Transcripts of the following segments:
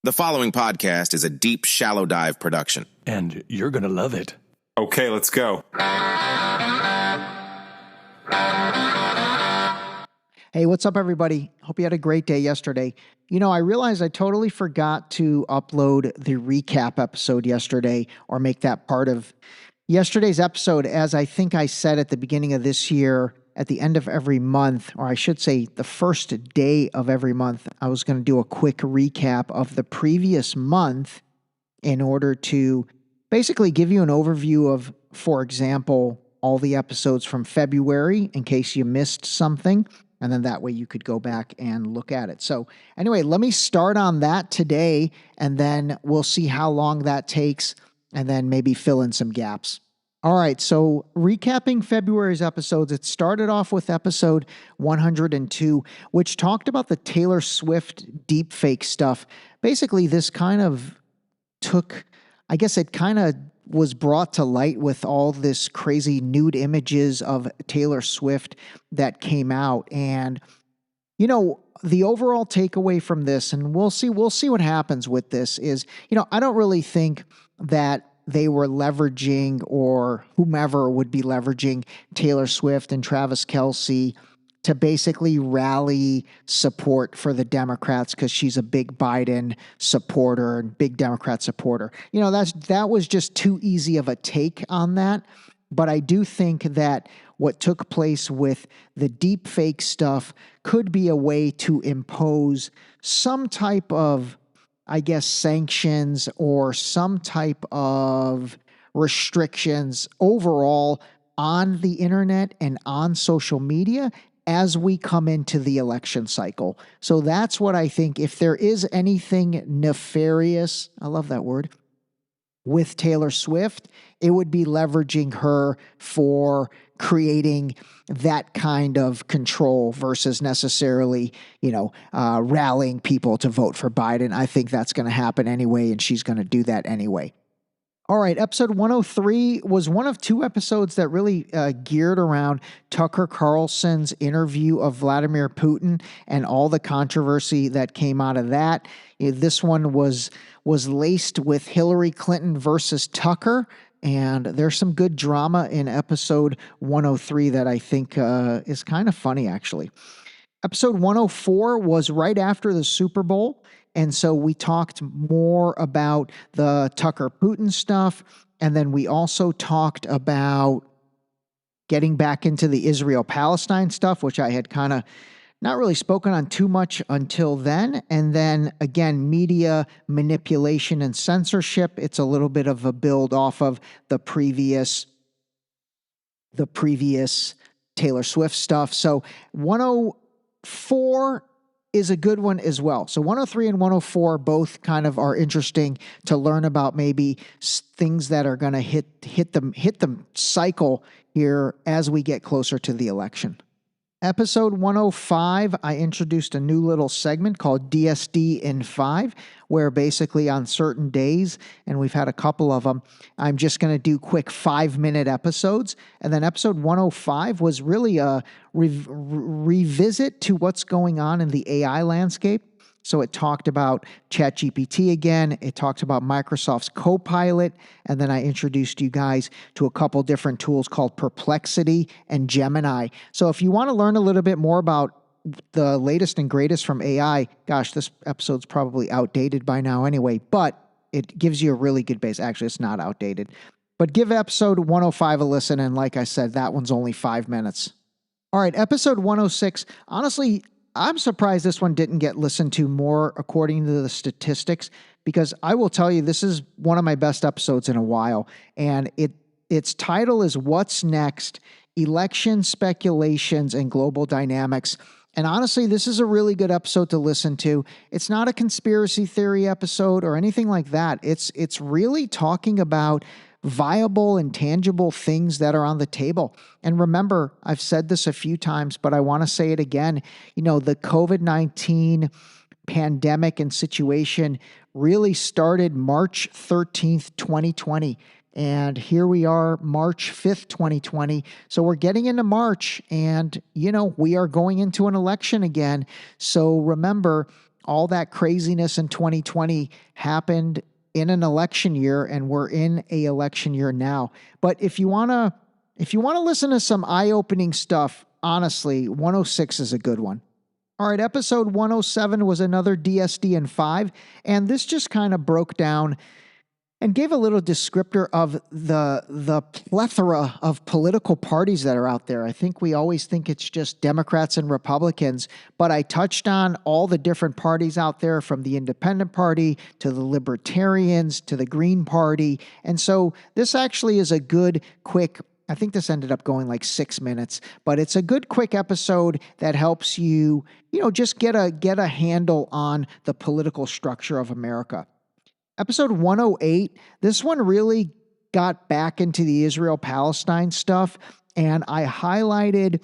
The following podcast is a deep, shallow dive production. And you're going to love it. Okay, let's go. Hey, what's up, everybody? Hope you had a great day yesterday. You know, I realized I totally forgot to upload the recap episode yesterday or make that part of yesterday's episode. As I think I said at the beginning of this year, at the end of every month, or I should say the first day of every month, I was going to do a quick recap of the previous month in order to basically give you an overview of, for example, all the episodes from February in case you missed something. And then that way you could go back and look at it. So anyway, let me start on that today, and then we'll see how long that takes, and then maybe fill in some gaps. All right, so recapping February's episodes, it started off with episode 102, which talked about the Taylor Swift deepfake stuff. Basically, this kind of took, I guess it kind of was brought to light with all this crazy nude images of Taylor Swift that came out. And, you know, the overall takeaway from this, and we'll see what happens with this, is, you know, I don't really think that they were leveraging, or whomever would be leveraging, Taylor Swift and Travis Kelce to basically rally support for the Democrats because she's a big Biden supporter and big Democrat supporter. You know, that was just too easy of a take on that. But I do think that what took place with the deepfake stuff could be a way to impose some type of, I guess, sanctions or some type of restrictions overall on the internet and on social media as we come into the election cycle. So that's what I think. If there is anything nefarious, I love that word, with Taylor Swift, it would be leveraging her for creating that kind of control versus necessarily, you know, rallying people to vote for Biden. I think that's going to happen anyway, and she's going to do that anyway. All right, episode 103 was one of two episodes that really geared around Tucker Carlson's interview of Vladimir Putin and all the controversy that came out of that. This one was laced with Hillary Clinton versus Tucker, and there's some good drama in episode 103 that I think is kind of funny, actually. Episode 104 was right after the Super Bowl. And so we talked more about the Tucker Putin stuff. And then we also talked about getting back into the Israel-Palestine stuff, which I had kind of not really spoken on too much until then. And then again, media manipulation and censorship. It's a little bit of a build off of the previous Taylor Swift stuff. So 104 is a good one as well. So 103 and 104 both kind of are interesting to learn about, maybe things that are going to hit the cycle here as we get closer to the election. Episode 105, I introduced a new little segment called DSD in 5, where basically on certain days, and we've had a couple of them, I'm just going to do quick 5-minute episodes. And then episode 105 was really a revisit to what's going on in the AI landscape. So it talked about ChatGPT again. It talked about Microsoft's Copilot. And then I introduced you guys to a couple different tools called Perplexity and Gemini. So if you want to learn a little bit more about the latest and greatest from AI, gosh, this episode's probably outdated by now anyway, but it gives you a really good base. Actually, it's not outdated. But give episode 105 a listen. And like I said, that one's only 5 minutes. All right, episode 106. Honestly, I'm surprised this one didn't get listened to more according to the statistics, because I will tell you, this is one of my best episodes in a while. And its title is What's Next? Election Speculations and Global Dynamics. And honestly, this is a really good episode to listen to. It's not a conspiracy theory episode or anything like that. It's really talking about viable and tangible things that are on the table. And remember, I've said this a few times, but I want to say it again. You know, the COVID-19 pandemic and situation really started March 13th, 2020. And here we are, March 5th, 2020. So we're getting into March, and, you know, we are going into an election again. So remember, all that craziness in 2020 happened in an election year, and we're in a election year now. But if you want to listen to some eye-opening stuff, honestly, 106 is a good one. All right, episode 107 was another DSD in 5, and this just kind of broke down and gave a little descriptor of the plethora of political parties that are out there. I think we always think it's just Democrats and Republicans, but I touched on all the different parties out there, from the Independent Party to the Libertarians to the Green Party. And so this actually is a good, quick, I think this ended up going like 6 minutes, but it's a good, quick episode that helps you, just get a handle on the political structure of America. Episode 108, this one really got back into the Israel-Palestine stuff, and I highlighted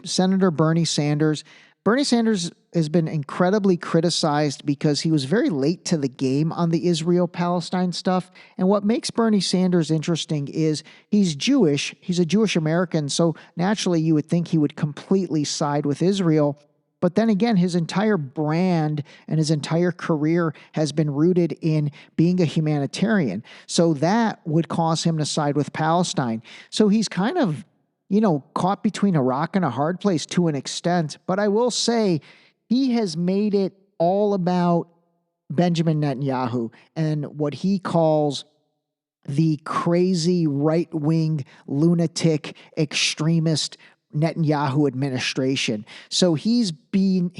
Senator Bernie Sanders. Bernie Sanders has been incredibly criticized because he was very late to the game on the Israel-Palestine stuff. And what makes Bernie Sanders interesting is he's Jewish. He's a Jewish American, so naturally you would think he would completely side with Israel. But then again, his entire brand and his entire career has been rooted in being a humanitarian. So that would cause him to side with Palestine. So he's kind of, caught between a rock and a hard place to an extent. But I will say he has made it all about Benjamin Netanyahu and what he calls the crazy right-wing lunatic extremist Netanyahu administration. So he's been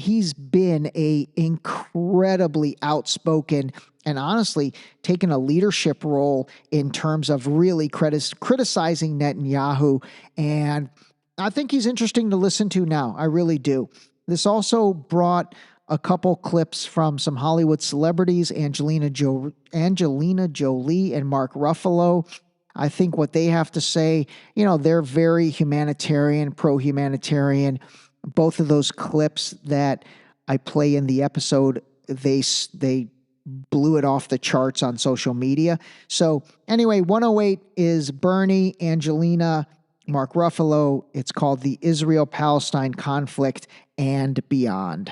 a incredibly outspoken and honestly taken a leadership role in terms of really criticizing Netanyahu. And I think he's interesting to listen to now. I really do. This also brought a couple clips from some Hollywood celebrities, Angelina Jolie and Mark Ruffalo. I think what they have to say, they're very humanitarian, pro-humanitarian. Both of those clips that I play in the episode, they blew it off the charts on social media. So anyway, 108 is Bernie, Angelina, Mark Ruffalo. It's called The Israel-Palestine Conflict and Beyond.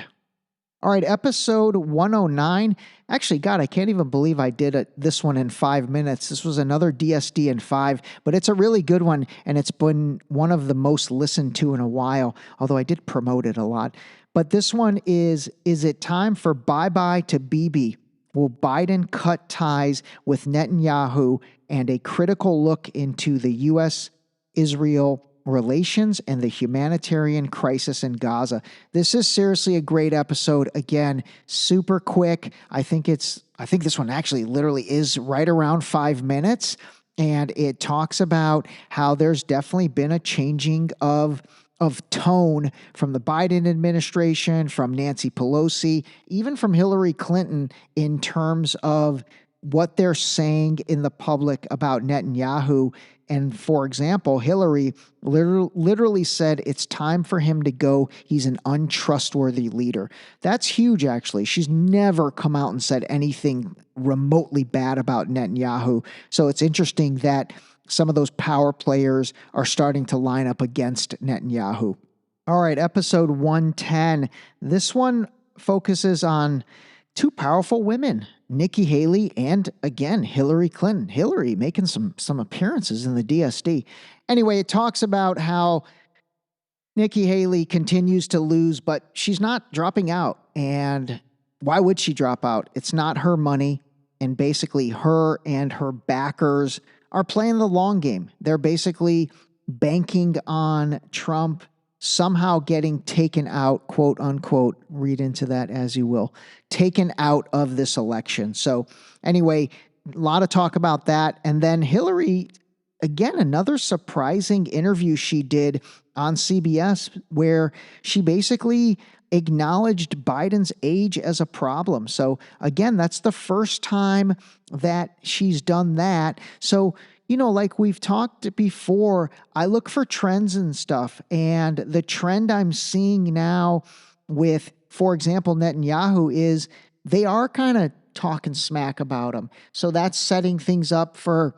All right, episode 109. Actually, God, I can't even believe I did this one in 5 minutes. This was another DSD in 5, but it's a really good one, and it's been one of the most listened to in a while, although I did promote it a lot. But this one is it time for bye-bye to Bibi? Will Biden cut ties with Netanyahu? And a critical look into the U.S. Israel relations and the humanitarian crisis in Gaza. This is seriously a great episode. Again, super quick. I think this one actually literally is right around 5 minutes, and it talks about how there's definitely been a changing of tone from the Biden administration, from Nancy Pelosi, even from Hillary Clinton in terms of what they're saying in the public about Netanyahu. And for example, Hillary literally said it's time for him to go. He's an untrustworthy leader. That's huge, actually. She's never come out and said anything remotely bad about Netanyahu. So it's interesting that some of those power players are starting to line up against Netanyahu. All right, episode 110. This one focuses on two powerful women, Nikki Haley and, again, Hillary Clinton. Hillary making some appearances in the DSD. Anyway, it talks about how Nikki Haley continues to lose, but she's not dropping out. And why would she drop out? It's not her money. And basically, her and her backers are playing the long game. They're basically banking on Trump somehow getting taken out, quote unquote, read into that as you will, taken out of this election. So anyway, a lot of talk about that. And then Hillary, again, another surprising interview she did on CBS where she basically acknowledged Biden's age as a problem. So again, that's the first time that she's done that. So like we've talked before, I look for trends and stuff. And the trend I'm seeing now with, for example, Netanyahu is they are kind of talking smack about him. So that's setting things up for,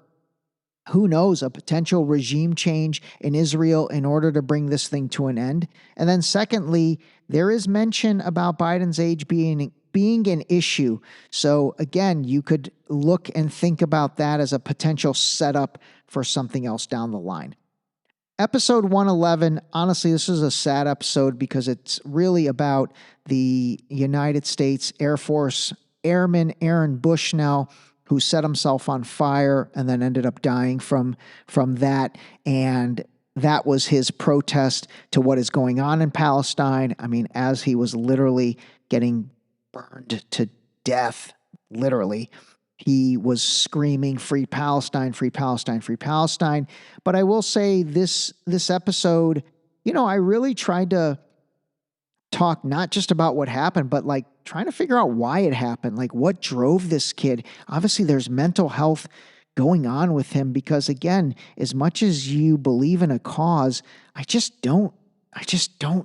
who knows, a potential regime change in Israel in order to bring this thing to an end. And then secondly, there is mention about Biden's age being being an issue. So again, you could look and think about that as a potential setup for something else down the line. Episode 111, honestly, this is a sad episode because it's really about the United States Air Force Airman Aaron Bushnell, who set himself on fire and then ended up dying from that. And that was his protest to what is going on in Palestine. I mean, as he was literally getting burned to death, literally, he was screaming, "Free Palestine, free Palestine, free Palestine." But I will say this episode, I really tried to talk not just about what happened, but like trying to figure out why it happened, like what drove this kid. Obviously, there's mental health going on with him because, again, as much as you believe in a cause, I just don't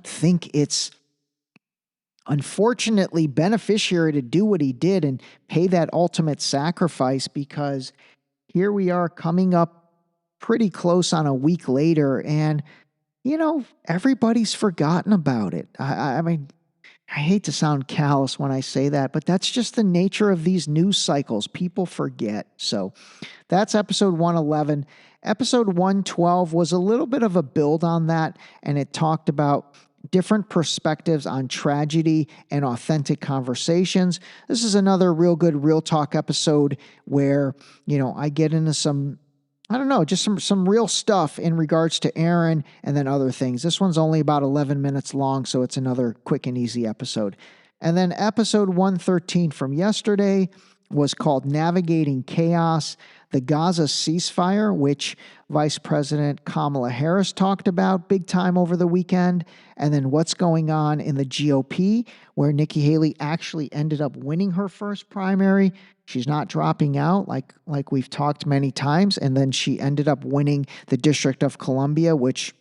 think it's unfortunately beneficiary to do what he did and pay that ultimate sacrifice, because here we are coming up pretty close on a week later and everybody's forgotten about it. I mean, I hate to sound callous when I say that, but that's just the nature of these news cycles. People forget. So that's episode 111. Episode 112 was a little bit of a build on that, and it talked about different perspectives on tragedy and authentic conversations. This is another real good real talk episode where, I get into some, just some real stuff in regards to Aaron and then other things. This one's only about 11 minutes long, so it's another quick and easy episode. And then episode 113 from yesterday was called Navigating Chaos, the Gaza ceasefire, which Vice President Kamala Harris talked about big time over the weekend, and then what's going on in the GOP, where Nikki Haley actually ended up winning her first primary. She's not dropping out like we've talked many times, and then she ended up winning the District of Columbia, which,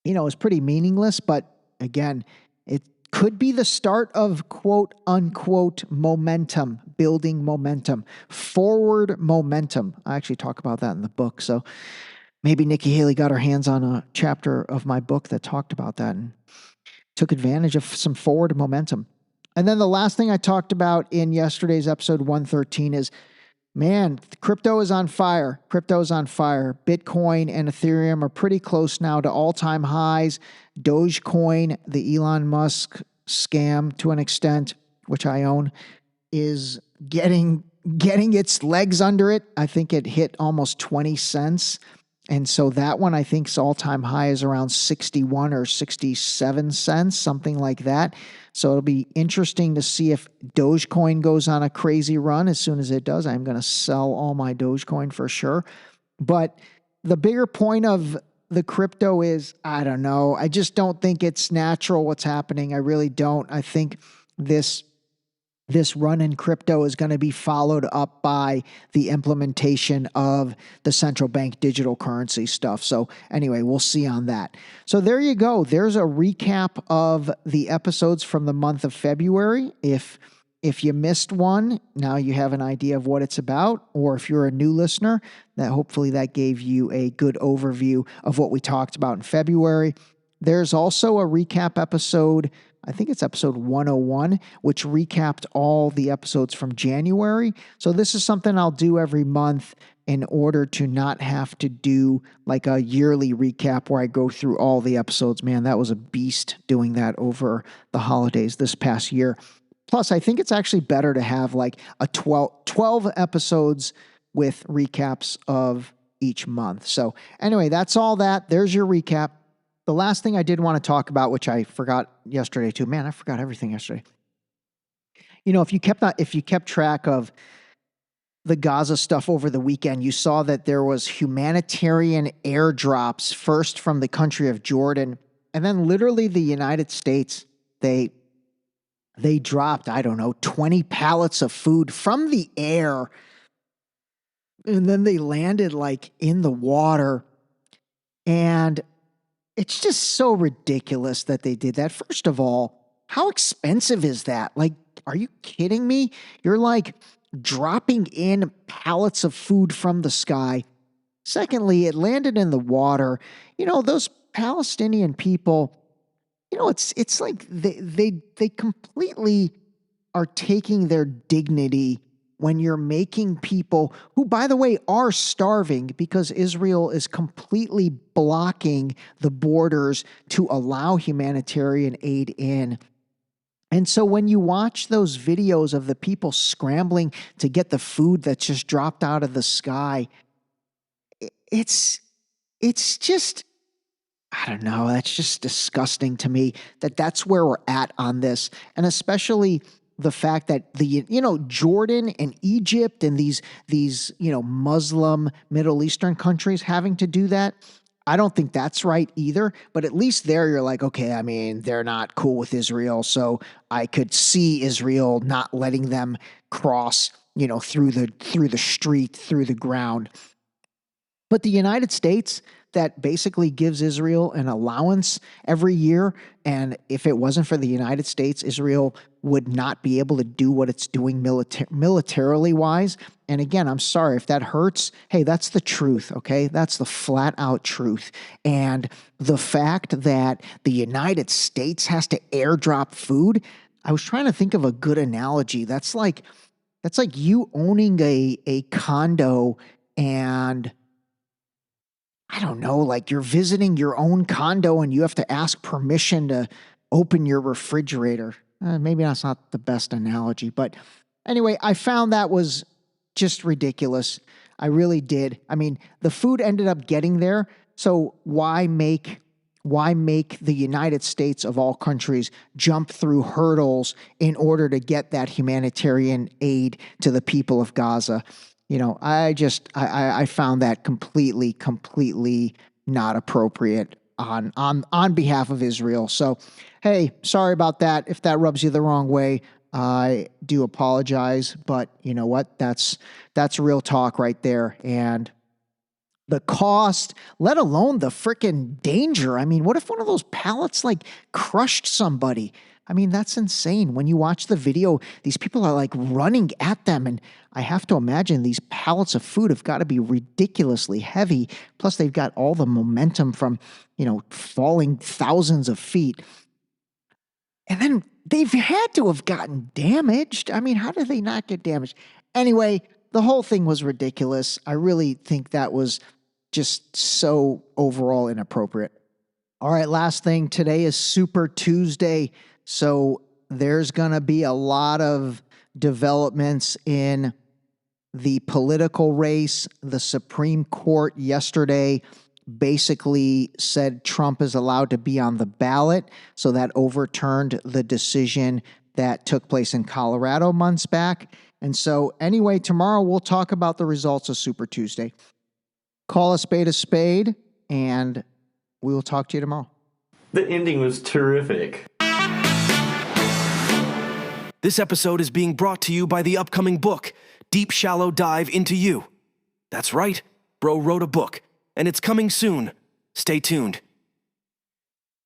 is pretty meaningless, but again, it could be the start of quote unquote momentum, building momentum, forward momentum. I actually talk about that in the book. So maybe Nikki Haley got her hands on a chapter of my book that talked about that and took advantage of some forward momentum. And then the last thing I talked about in yesterday's episode 113 is, man, crypto is on fire. Crypto is on fire. Bitcoin and Ethereum are pretty close now to all-time highs. Dogecoin, the Elon Musk scam to an extent, which I own, is getting its legs under it. I think it hit almost 20 cents. And so that one, I think, all-time high is around 61 or 67 cents, something like that. So it'll be interesting to see if Dogecoin goes on a crazy run. As soon as it does, I'm going to sell all my Dogecoin for sure. But the bigger point of the crypto is, I don't know. I just don't think it's natural what's happening. I really don't. I think this run in crypto is going to be followed up by the implementation of the central bank digital currency stuff. So anyway, we'll see on that. So there you go. There's a recap of the episodes from the month of February. If you missed one, now you have an idea of what it's about. Or if you're a new listener, hopefully that gave you a good overview of what we talked about in February. There's also a recap episode, I think it's episode 101, which recapped all the episodes from January. So this is something I'll do every month in order to not have to do like a yearly recap where I go through all the episodes. Man, that was a beast doing that over the holidays this past year. Plus, I think it's actually better to have like a 12 episodes with recaps of each month. So anyway, that's all that. There's your recap. The last thing I did want to talk about, which I forgot yesterday too. Man, I forgot everything yesterday. If you kept track of the Gaza stuff over the weekend, you saw that there was humanitarian airdrops, first from the country of Jordan, and then literally the United States. They dropped, 20 pallets of food from the air, and then they landed like in the water. And it's just so ridiculous that they did that. First of all, how expensive is that? Like, are you kidding me? You're like dropping in pallets of food from the sky. Secondly, it landed in the water. Those Palestinian people, it's like they completely are taking their dignity when you're making people who, by the way, are starving because Israel is completely blocking the borders to allow humanitarian aid in. And so when you watch those videos of the people scrambling to get the food that's just dropped out of the sky, it's just, I don't know, that's just disgusting to me that's where we're at on this. And especially the fact that Jordan and Egypt and these Muslim Middle Eastern countries having to do that, I don't think that's right either. But at least there you're like, okay, I mean, they're not cool with Israel, so I could see Israel not letting them cross, through the street, through the ground. But the United States, that basically gives Israel an allowance every year, and if it wasn't for the United States, Israel would not be able to do what it's doing militarily wise. And again, I'm sorry if that hurts. Hey, that's the truth, okay? That's the flat out truth. And the fact that the United States has to airdrop food, I was trying to think of a good analogy. That's like you owning a condo, and I don't know, like you're visiting your own condo and you have to ask permission to open your refrigerator. Maybe that's not the best analogy, but anyway, I found that was just ridiculous. I really did. I mean, the food ended up getting there, so why make the United States of all countries jump through hurdles in order to get that humanitarian aid to the people of Gaza? I found that completely not appropriate on behalf of Israel. So, hey, sorry about that. If that rubs you the wrong way, I do apologize. But you know what? That's real talk right there. And the cost, let alone the freaking danger. I mean, what if one of those pallets like crushed somebody? I mean, that's insane. When you watch the video, these people are like running at them. And I have to imagine these pallets of food have got to be ridiculously heavy. Plus, they've got all the momentum from, falling thousands of feet. And then they've had to have gotten damaged. I mean, how did they not get damaged? Anyway, the whole thing was ridiculous. I really think that was just so overall inappropriate. All right, last thing. Today is Super Tuesday. So there's going to be a lot of developments in the political race. The Supreme Court yesterday basically said Trump is allowed to be on the ballot. So that overturned the decision that took place in Colorado months back. And so anyway, tomorrow we'll talk about the results of Super Tuesday. Call a spade, and we will talk to you tomorrow. The ending was terrific. This episode is being brought to you by the upcoming book, Deep Shallow Dive Into You. That's right, Bro wrote a book, and it's coming soon. Stay tuned.